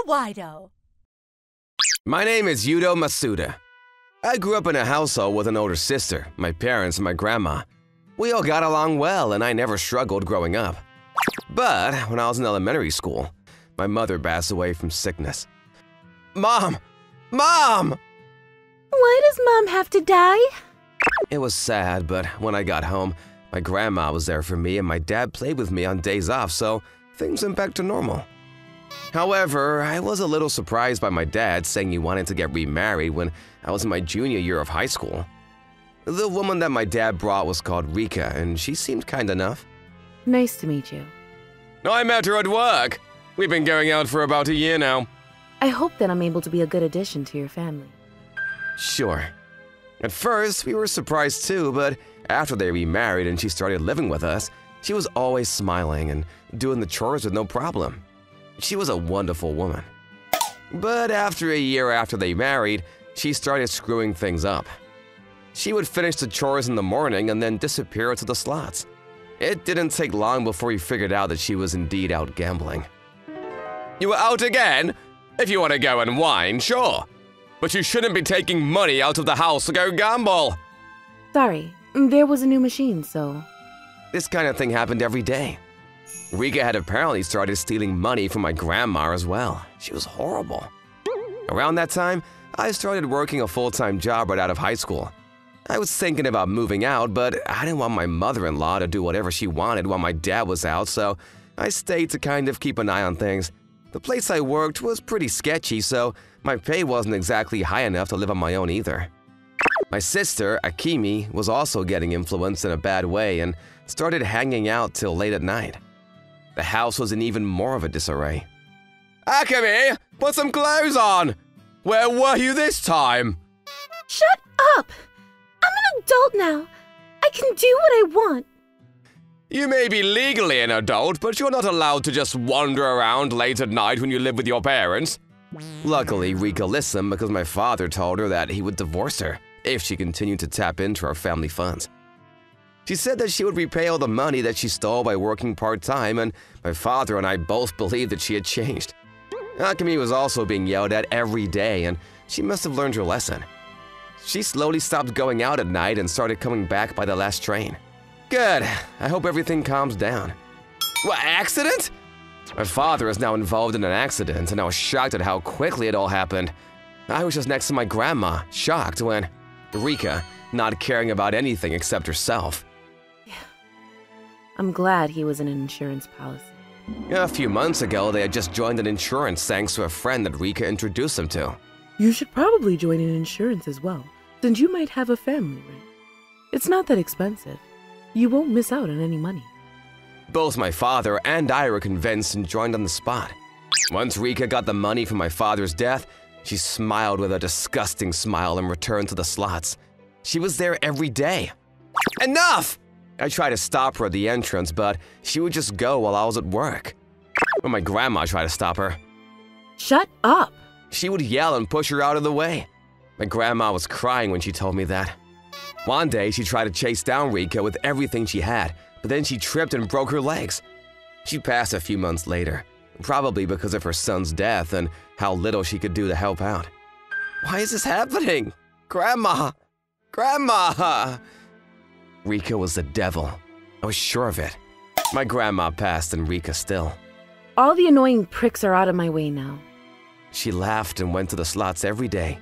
Wido. My name is Yudo Masuda. I grew up in a household with an older sister, my parents, and my grandma. We all got along well, and I never struggled growing up. But when I was in elementary school, my mother passed away from sickness. Mom! Mom! Why does Mom have to die? It was sad, but when I got home, my grandma was there for me and my dad played with me on days off, so things went back to normal. However, I was a little surprised by my dad saying he wanted to get remarried when I was in my junior year of high school. The woman that my dad brought was called Rika, and she seemed kind enough. Nice to meet you. I met her at work. We've been going out for about a year now. I hope that I'm able to be a good addition to your family. Sure. At first, we were surprised too, but after they remarried and she started living with us, she was always smiling and doing the chores with no problem. She was a wonderful woman. But after a year after they married, she started screwing things up. She would finish the chores in the morning and then disappear to the slots. It didn't take long before we figured out that she was indeed out gambling. You were out again? If you want to go and whine, sure. But you shouldn't be taking money out of the house to go gamble. Sorry, there was a new machine, so… This kind of thing happened every day. Rika had apparently started stealing money from my grandma as well. She was horrible. Around that time, I started working a full-time job right out of high school. I was thinking about moving out, but I didn't want my mother-in-law to do whatever she wanted while my dad was out, so I stayed to kind of keep an eye on things. The place I worked was pretty sketchy, so my pay wasn't exactly high enough to live on my own either. My sister, Akimi, was also getting influenced in a bad way and started hanging out till late at night. The house was in even more of a disarray. Akimi, put some clothes on! Where were you this time? Shut up! I'm an adult now. I can do what I want. You may be legally an adult, but you're not allowed to just wander around late at night when you live with your parents. Luckily, Rika listened because my father told her that he would divorce her if she continued to tap into our family funds. She said that she would repay all the money that she stole by working part-time, and my father and I both believed that she had changed. Akemi was also being yelled at every day, and she must have learned her lesson. She slowly stopped going out at night and started coming back by the last train. Good. I hope everything calms down. What, accident? My father is now involved in an accident, and I was shocked at how quickly it all happened. I was just next to my grandma, shocked when Rika, not caring about anything except herself. Yeah. I'm glad he was in an insurance policy. A few months ago, they had just joined an insurance thanks to a friend that Rika introduced them to. You should probably join an insurance as well, since you might have a family, right? It's not that expensive. You won't miss out on any money. Both my father and I were convinced and joined on the spot. Once Rika got the money from my father's death, she smiled with a disgusting smile and returned to the slots. She was there every day. Enough! I tried to stop her at the entrance, but she would just go while I was at work. When my grandma tried to stop her, Shut up! she would yell and push her out of the way. My grandma was crying when she told me that. One day, she tried to chase down Rika with everything she had, but then she tripped and broke her legs. She passed a few months later, probably because of her son's death and how little she could do to help out. Why is this happening? Grandma! Grandma! Rika was the devil. I was sure of it. My grandma passed and Rika still. All the annoying pricks are out of my way now. She laughed and went to the slots every day.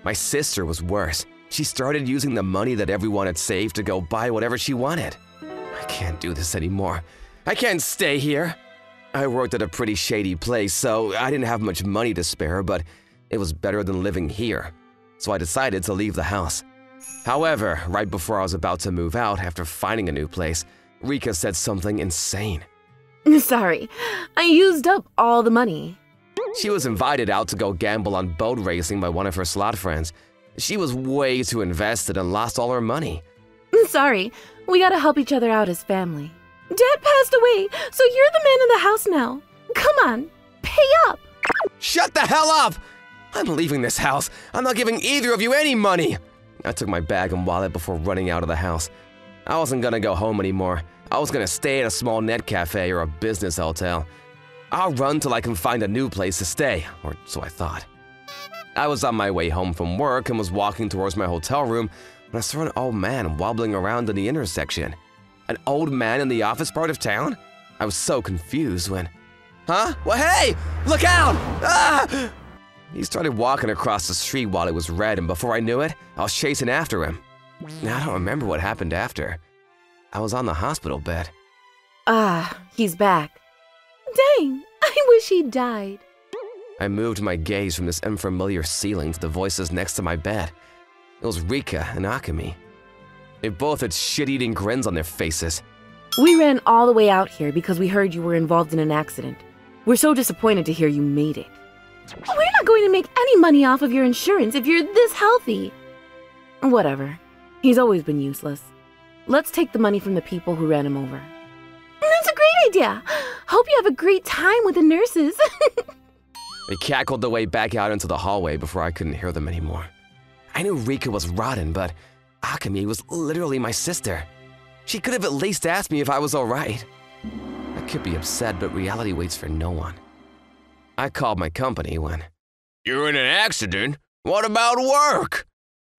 My sister was worse. She started using the money that everyone had saved to go buy whatever she wanted. I can't do this anymore. I can't stay here. I worked at a pretty shady place, so I didn't have much money to spare, but it was better than living here. So I decided to leave the house. However, right before I was about to move out after finding a new place, Rika said something insane. Sorry, I used up all the money. She was invited out to go gamble on boat racing by one of her slot friends. She was way too invested and lost all her money. Sorry, we gotta help each other out as family. Dad passed away, so you're the man in the house now. Come on, pay up! Shut the hell up! I'm leaving this house. I'm not giving either of you any money. I took my bag and wallet before running out of the house. I wasn't gonna go home anymore. I was gonna stay at a small net cafe or a business hotel. I'll run till I can find a new place to stay, or so I thought. I was on my way home from work and was walking towards my hotel room when I saw an old man wobbling around in the intersection. An old man in the office part of town? I was so confused when… Huh? Well, hey! Look out! Ah! He started walking across the street while it was red, and before I knew it, I was chasing after him. Now, I don't remember what happened after. I was on the hospital bed. Ah, he's back. Dang, I wish he'd died. I moved my gaze from this unfamiliar ceiling to the voices next to my bed. It was Rika and Akemi. They both had shit-eating grins on their faces. We ran all the way out here because we heard you were involved in an accident. We're so disappointed to hear you made it. We're not going to make any money off of your insurance if you're this healthy. Whatever. He's always been useless. Let's take the money from the people who ran him over. That's a great idea. Hope you have a great time with the nurses. They cackled their way back out into the hallway before I couldn't hear them anymore. I knew Rika was rotten, but Akemi was literally my sister. She could have at least asked me if I was all right. I could be upset, but reality waits for no one. I called my company when… You're in an accident? What about work?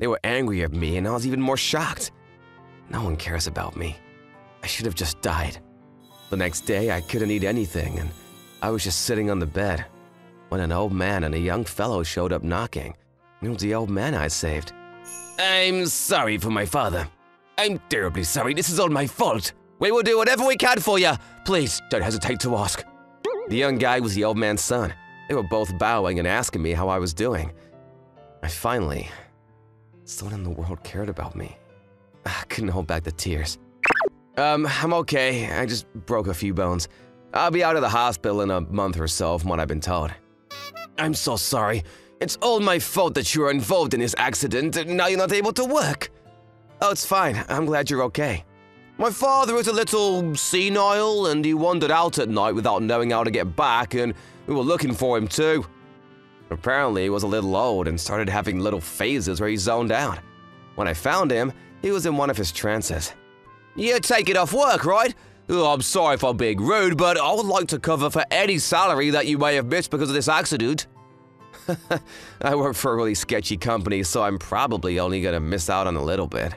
They were angry at me, and I was even more shocked. No one cares about me. I should have just died. The next day, I couldn't eat anything, and I was just sitting on the bed when an old man and a young fellow showed up knocking. It was the old man I saved. I'm sorry for my father. I'm terribly sorry. This is all my fault. We will do whatever we can for you. Please don't hesitate to ask. The young guy was the old man's son. They were both bowing and asking me how I was doing. Someone in the world cared about me. I couldn't hold back the tears. I'm okay. I just broke a few bones. I'll be out of the hospital in a month or so from what I've been told. I'm so sorry. It's all my fault that you were involved in this accident and now you're not able to work. Oh, it's fine. I'm glad you're okay. My father is a little senile and he wandered out at night without knowing how to get back, and we were looking for him too. Apparently, he was a little old and started having little phases where he zoned out. When I found him, he was in one of his trances. You're taking off work, right? Oh, I'm sorry for being rude, but I would like to cover for any salary that you may have missed because of this accident. I work for a really sketchy company, so I'm probably only gonna miss out on a little bit.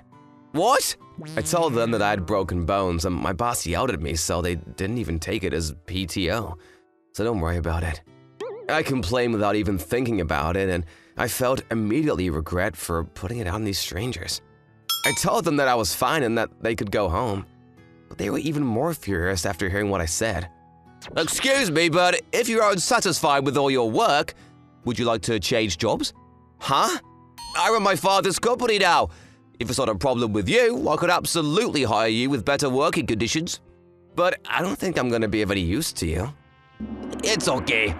What? I told them that I had broken bones, and my boss yelled at me, so they didn't even take it as PTO. So don't worry about it. I complained without even thinking about it, and I felt immediately regret for putting it on these strangers. I told them that I was fine and that they could go home, but they were even more furious after hearing what I said. Excuse me, but if you're unsatisfied with all your work, would you like to change jobs? Huh? I run my father's company now. If it's not a problem with you, I could absolutely hire you with better working conditions. But I don't think I'm going to be of any use to you. It's okay.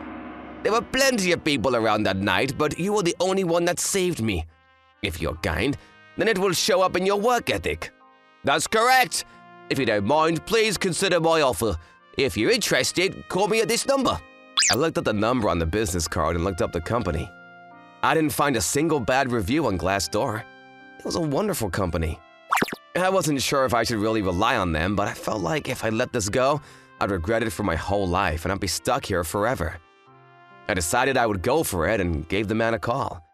There were plenty of people around that night, but you were the only one that saved me. If you're kind, then it will show up in your work ethic. That's correct. If you don't mind, please consider my offer. If you're interested, call me at this number. I looked at the number on the business card and looked up the company. I didn't find a single bad review on Glassdoor. It was a wonderful company. I wasn't sure if I should really rely on them, but I felt like if I let this go, I'd regret it for my whole life and I'd be stuck here forever. I decided I would go for it and gave the man a call.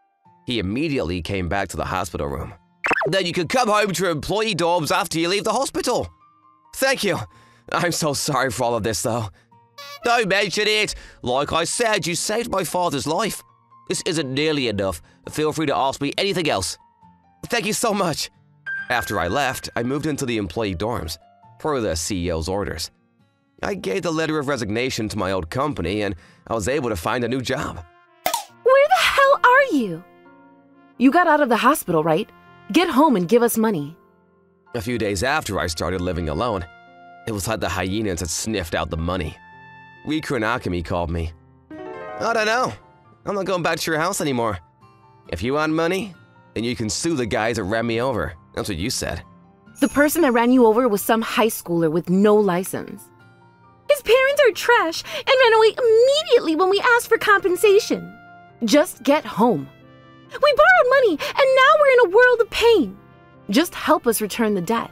He immediately came back to the hospital room. Then you can come home to your employee dorms after you leave the hospital. Thank you. I'm so sorry for all of this, though. Don't mention it. Like I said, you saved my father's life. This isn't nearly enough. Feel free to ask me anything else. Thank you so much. After I left, I moved into the employee dorms, per the CEO's orders. I gave the letter of resignation to my old company, and I was able to find a new job. Where the hell are you? You got out of the hospital, right? Get home and give us money. A few days after I started living alone, it was like the hyenas had sniffed out the money. Rika and Akemi called me. I don't know. I'm not going back to your house anymore. If you want money, then you can sue the guys that ran me over. That's what you said. The person that ran you over was some high schooler with no license. His parents are trash and ran away immediately when we asked for compensation. Just get home. We borrowed money and now we're in a world of pain. Just help us return the debt.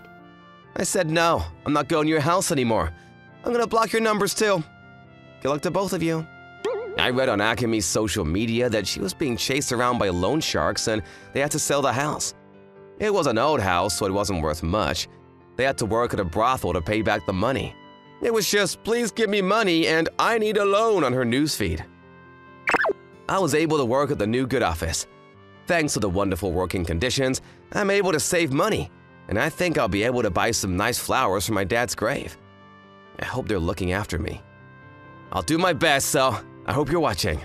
I said no. I'm not going to your house anymore. I'm going to block your numbers too. Good luck to both of you. I read on Akemi's social media that she was being chased around by loan sharks and they had to sell the house. It was an old house, so it wasn't worth much. They had to work at a brothel to pay back the money. It was just, please give me money and I need a loan on her newsfeed. I was able to work at the New Good office. Thanks to the wonderful working conditions, I'm able to save money, and I think I'll be able to buy some nice flowers for my dad's grave. I hope they're looking after me. I'll do my best, so I hope you're watching.